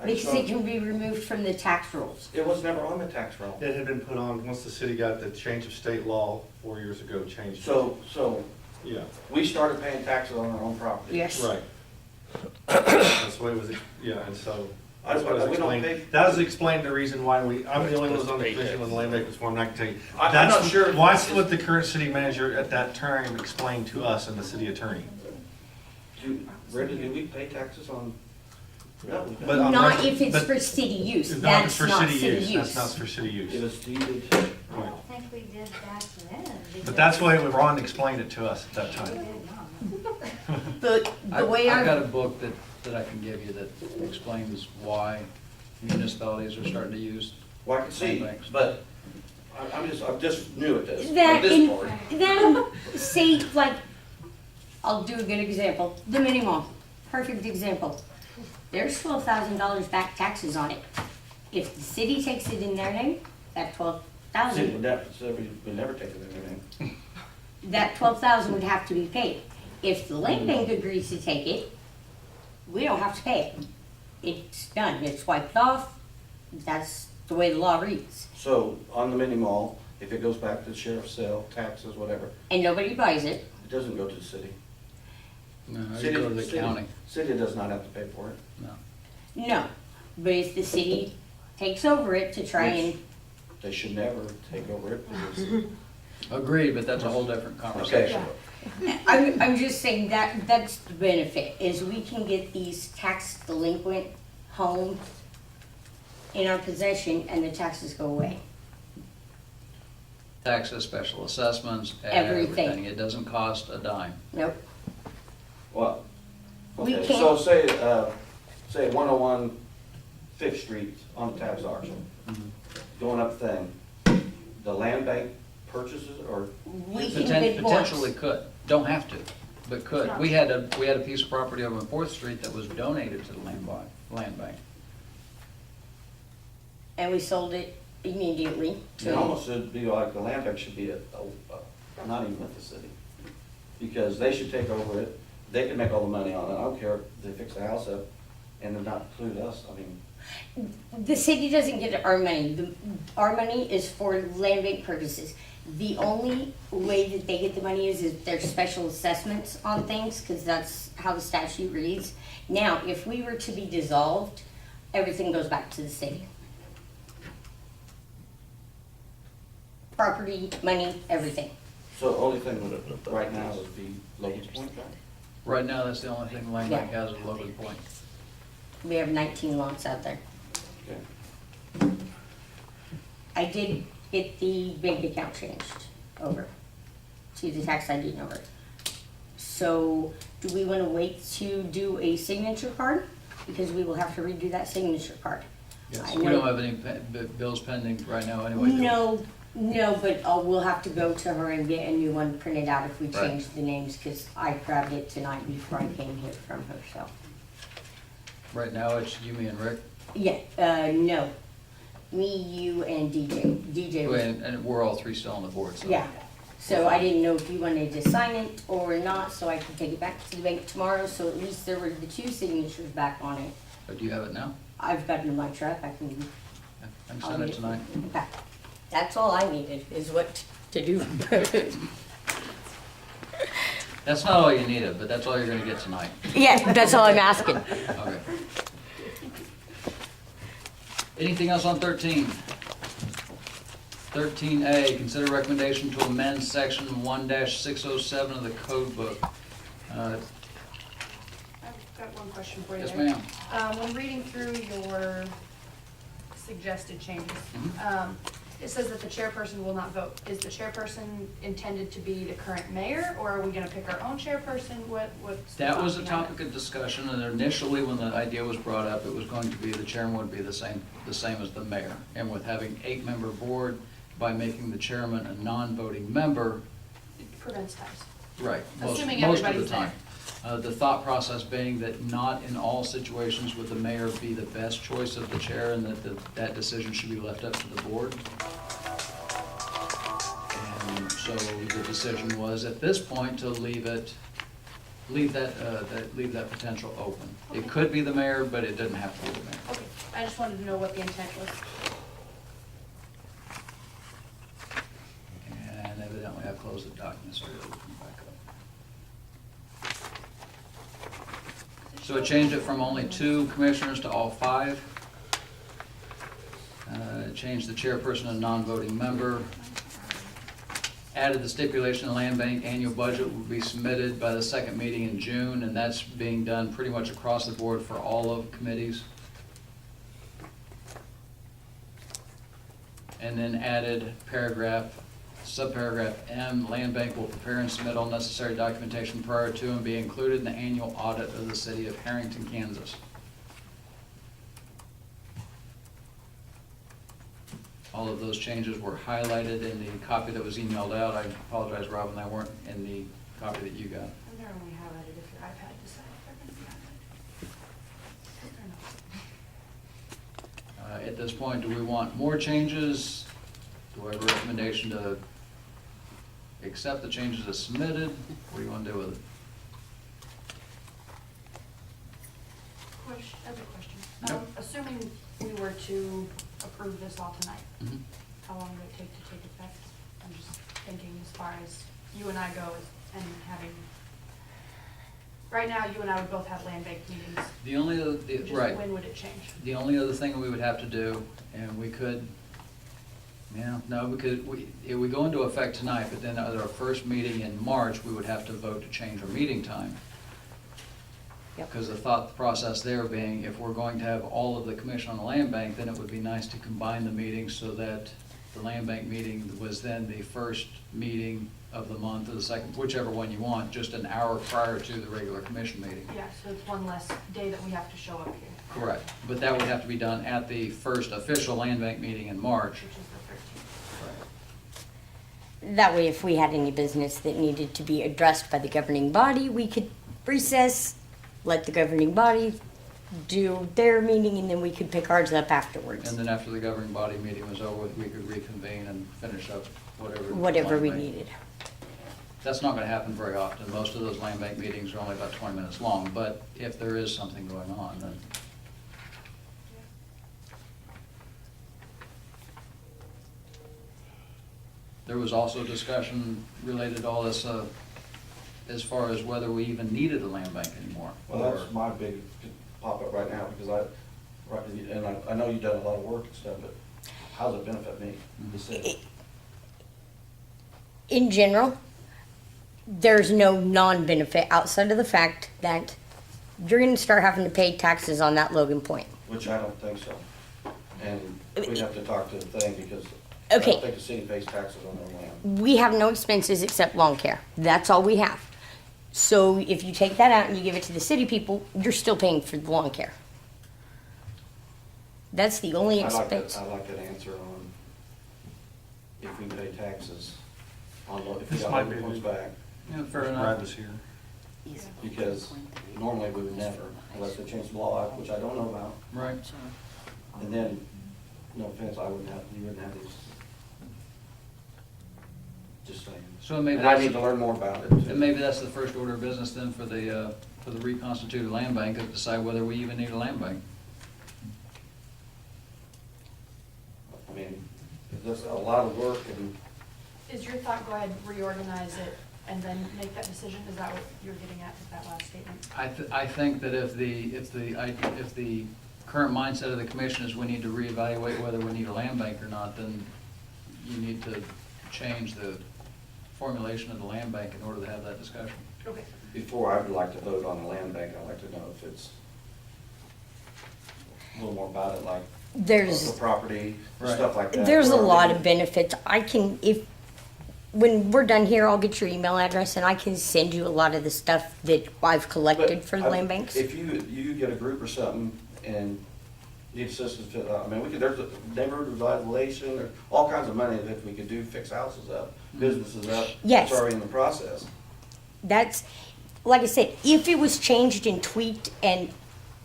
Because it can be removed from the tax rolls. It was never on the tax roll. It had been put on, once the city got the change of state law 4 years ago, changed. it. So Yeah, we started paying taxes on our own property. Yes. right. That's the way it was, yeah, and so. That's what I was We don't explaining. pay- That was explained the reason why I'm the only one who was on the commission when the land bank was formed, and I can tell you. I'm That's not sure if That's this is- what the current city manager at that time explained to us and the city attorney. Brenda, do we pay taxes on? No, we But don't. on Not that- if it's but- for city use. No, That's it's for not city use, use. that's not for city It use. was deeded. I don't think we did back then. But that's the way Ron explained it to us at that time. The way I've got a our, book that I can give you that explains why municipalities are starting to use. Well, I can see, LandBanks. but I'm just new at this, that, at this in, part. that, say, like, I'll do a good example, the mini mall, perfect example. There's $12,000 back taxes on it. If the city takes it in their name, that City 12,000, would never take it in their name. that 12,000 would have to be paid. If the land bank agrees to take it, we don't have to pay it. It's done, it's wiped off, that's the way the law reads. So on the mini mall, if it goes back to the sheriff's sale, taxes, whatever, And nobody buys it, it doesn't go to the city. No, you City- go to the city- county. City does not have to pay for it. No. no. But if the city takes over it to try and, They should never take over it because, Agreed, but that's a whole different conversation. I'm just saying that, that's the benefit, is we can get these tax delinquent homes in our possession and the taxes go away. Taxes, special assessments, Everything. everything. It doesn't cost a dime. Nope. well, We okay, can't- so say 101 Fifth Street on the tax auction, going up thing, the land bank purchases or? We can bid once. Potentially could, don't have to, but could. We had a piece of property over on Fourth Street that was donated to the land bank. And we sold it immediately It to, almost should be like the land bank should be not even with the city. Because they should take over it, they can make all the money on it, I don't care if they fix the house up and then not include us, I mean. the city doesn't get our money. Our money is for land bank purposes. The only way that they get the money is if there's special assessments on things, because that's how the statute reads. Now, if we were to be dissolved, everything goes back to the city. Property, money, everything. So the only thing would, right now would be Logan's Point, right? Right now, that's the only thing the land bank has at Logan Point. We have 19 lots out there. Okay. I did get the bank account changed over to the tax ID number. So do we want to wait to do a signature card? Because we will have to redo that signature card. Yes, I we know- don't have any bills pending right now anyway. do we? No, but we'll have to go to her and get a new one printed out if we Right. change the names, because I grabbed it tonight before I came here from her, so. Right now, it's you, me, and Rick, Yeah, no. Me, you, and DJ. DJ was, and we're all three still on the board, so. yeah. So I didn't know if you wanted to sign it or not, so I could take it back to the bank tomorrow, so at least there were the 2 signatures back on it. But do you have it now? I've got it in my truck, I can, I can send it tonight. okay. That's all I needed, is what to do. That's not all you needed, but that's all you're gonna get tonight. Yeah, that's all I'm asking. Okay. Anything else on 13? 13A, consider recommendation to amend section 1-607 of the code book. I've got one question for you. Yes, there. ma'am. When reading through your suggested changes, it says that the chairperson will not vote. Is the chairperson intended to be the current mayor, or are we gonna pick our own chairperson? What's the That was a thought behind topic of discussion, and initially, when the idea was brought up, it was going to be the chairman would be the same as the mayor. And with having 8-member board, by making the chairman a non-voting member, it? Prevents ties. right, Assuming most of the everybody's time. The thought process being that not in all situations would the mayor be the best choice of the chair, and that decision should be left up to the board. And so the decision was, at this point, to leave that potential open. It could be the mayor, but it doesn't have to be the mayor. Okay. I just wanted to know what the intent was. And evidently I closed the document, so it'll come back up. So it changed it from only 2 commissioners to all 5. It changed the chairperson and non-voting member. Added the stipulation the land bank annual budget will be submitted by the second meeting in June, and that's being done pretty much across the board for all of committees. And then added subparagraph M, land bank will prepare and submit all necessary documentation prior to and be included in the annual audit of the City of Herington, Kansas. All of those changes were highlighted in the copy that was emailed out. I apologize, Robin, they weren't in the copy that you got. And they're only highlighted if your iPad decides they're gonna be highlighted. At this point, do we want more changes? Do I have a recommendation to accept the changes as submitted? What do you want to do with it? Other question. Yep. Assuming we were to approve this all tonight, Mhm. how long would it take to take effect? I'm just thinking as far as you and I go and having, right now, you and I would both have land bank meetings. The only, Just right. when would it change? The only other thing we would have to do, and we could, if we go into effect tonight, but then at our first meeting in March, we would have to vote to change our meeting time. Yep. Because the thought process there being, if we're going to have all of the commission on the land bank, then it would be nice to combine the meetings so that the land bank meeting was then the first meeting of the month or the second, whichever one you want, just an hour prior to the regular commission meeting. Yeah, so it's one less day that we have to show up here. Correct, but that would have to be done at the first official land bank meeting in March. Which is the 13th. That way, if we had any business that needed to be addressed by the governing body, we could recess, let the governing body do their meeting, and then we could pick ours up afterwards. And then after the governing body meeting was over with, we could reconvene and finish up whatever. Whatever we land bank. needed. That's not gonna happen very often. Most of those land bank meetings are only about 20 minutes long, but if there is something going on, then. There was also discussion related to all this, as far as whether we even needed a land bank anymore. Well, that's my big pop-up right now, because I know you've done a lot of work and stuff, but how does it benefit me, the city? In general, there's no non-benefit outside of the fact that you're gonna start having to pay taxes on that Logan Point. Which I don't think so. And we'd have to talk to the thing, because I Okay. don't think the city pays taxes on their land. We have no expenses except lawn care. That's all we have. So if you take that out and you give it to the city people, you're still paying for the lawn care. That's the only I like that, expense. I like that answer on if we pay taxes on, if we This got might Logan be Points the- back. Yeah, fair Brad enough. was here. Because normally we would never, unless they change the law, which I don't know about. Right. And then, no offense, you wouldn't have these. Just saying. So maybe And I that's, need to learn more about it. too. and maybe that's the first order of business then for the reconstituted land bank, is decide whether we even need a land bank. I mean, it's just a lot of work, and Is your thought, go ahead, reorganize it, and then make that decision? Is that what you're getting at with that last statement? I think that if the current mindset of the commission is we need to reevaluate whether we need a land bank or not, then you need to change the formulation of the land bank in order to have that discussion. Okay. before I would like to vote on the land bank, I'd like to know if it's a little more about it, like There's the property, Right. stuff like that. There's a Where lot they- of benefits. When we're done here, I'll get your email address and I can send you a lot of the stuff that I've collected But for the I- land banks. If you get a group or something and need assistance, I mean, there's a neighborhood revitalization, there's all kinds of money that we could do, fix houses up, businesses up. Yes. It's already in the process. That's, like I said, if it was changed and tweaked and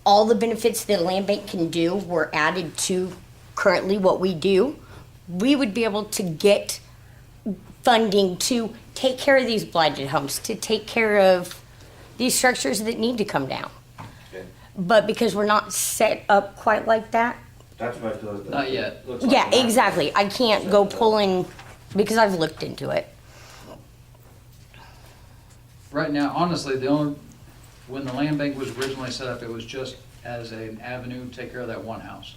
all the benefits that a land bank can do were added to currently what we do, we would be able to get funding to take care of these blighted homes, to take care of these structures that need to come down. Okay. But because we're not set up quite like that, That's what I feel. Like Not yet. looks like Yeah, an exactly. I can't go pulling, because I've looked into it. Right now, honestly, when the land bank was originally set up, it was just as an avenue to take care of that one house.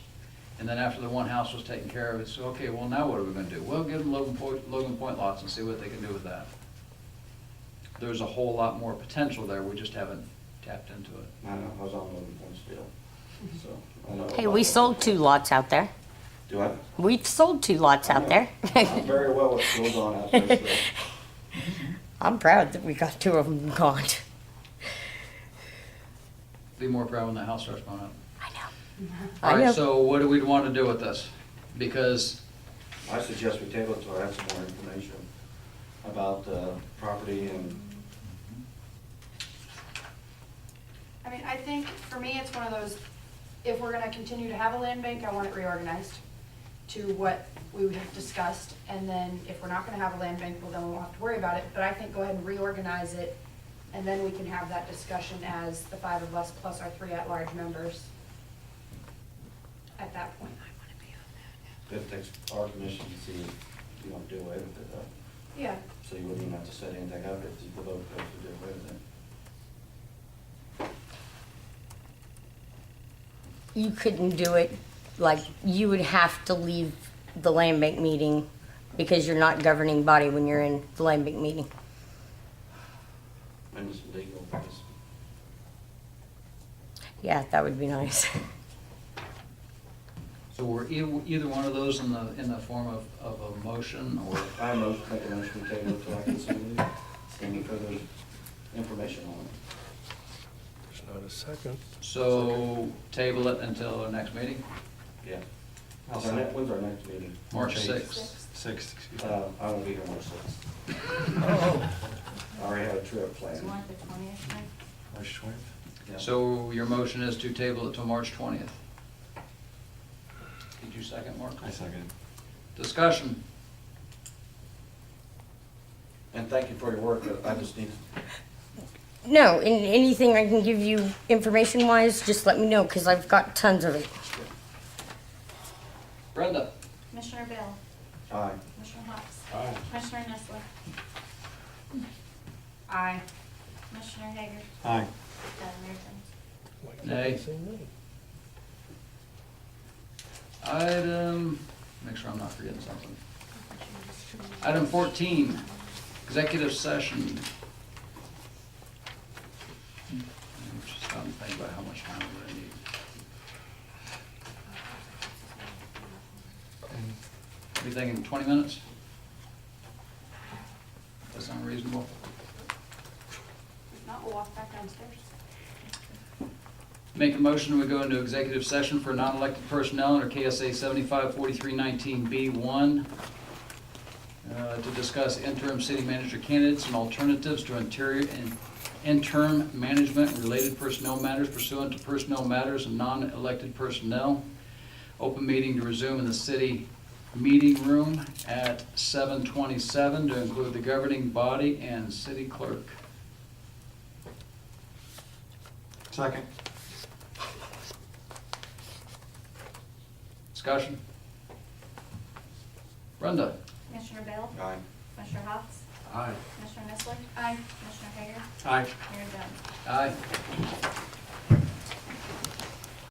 And then after the one house was taken care of, it's, okay, well, now what are we gonna do? Well, give them Logan Point lots and see what they can do with that. There's a whole lot more potential there, we just haven't tapped into it. I know, I was on Logan Point still, so I know. Hey, about we it. sold 2 lots out there. Do I? We've sold 2 lots out there. I'm very well what goes on out there still. I'm proud that we got 2 of them gone. Be more proud when the house starts going up. I know. All I right, know. so what do we want to do with this? Because, I suggest we table it till I have some more information about the property and, I mean, I think for me, it's one of those, if we're gonna continue to have a land bank, I want it reorganized to what we would have discussed. And then if we're not gonna have a land bank, well, then we won't have to worry about it. But I think go ahead and reorganize it, and then we can have that discussion as the 5 of us plus our 3 at-large members at that point. it takes our commission to see if you want to do away with it, though. Yeah, So you wouldn't even have to set anything up if you vote to do away with it. You couldn't do it, like, you would have to leave the land bank meeting because you're not governing body when you're in the land bank meeting. And it's legal, because Yeah, that would be nice. so we're either one of those in the form of a motion, or, I make a motion to table it till I can see any further information on it. There's not a second. so table it until our next meeting, Yeah. I'll When's our next meeting? March March 6th. 6th, excuse me. I won't be here March 6th. I already have a trip So planned. you want the 20th then? March 20th. Yeah. So your motion is to table it till March 20th. Did you second, Mark? I second. Discussion. And thank you for your work, but I just need, No, and anything I can give you information-wise, just let me know, because I've got tons of it. Brenda? Commissioner Bill, aye. Commissioner Hawks, Aye. Commissioner Nessler, aye. Commissioner Hager, Aye. Mayor Jones. Nay. Item, make sure I'm not forgetting something. Item 14, executive session. Just stop and think about how much time we're gonna need. What are you thinking, 20 minutes? That sound reasonable? If not, we'll walk back downstairs. Make a motion, we go into executive session for non-elected personnel under KSA 754319B1 to discuss interim city manager candidates and alternatives to interim management and related personnel matters pursuant to personnel matters and non-elected personnel. Open meeting to resume in the city meeting room at 7:27 to include the governing body and city clerk. Second. Discussion? Brenda? Commissioner Bill, Aye. Commissioner Hawks, Aye. Commissioner Nessler, Aye. Commissioner Hager, Aye. Mayor Jones. Aye.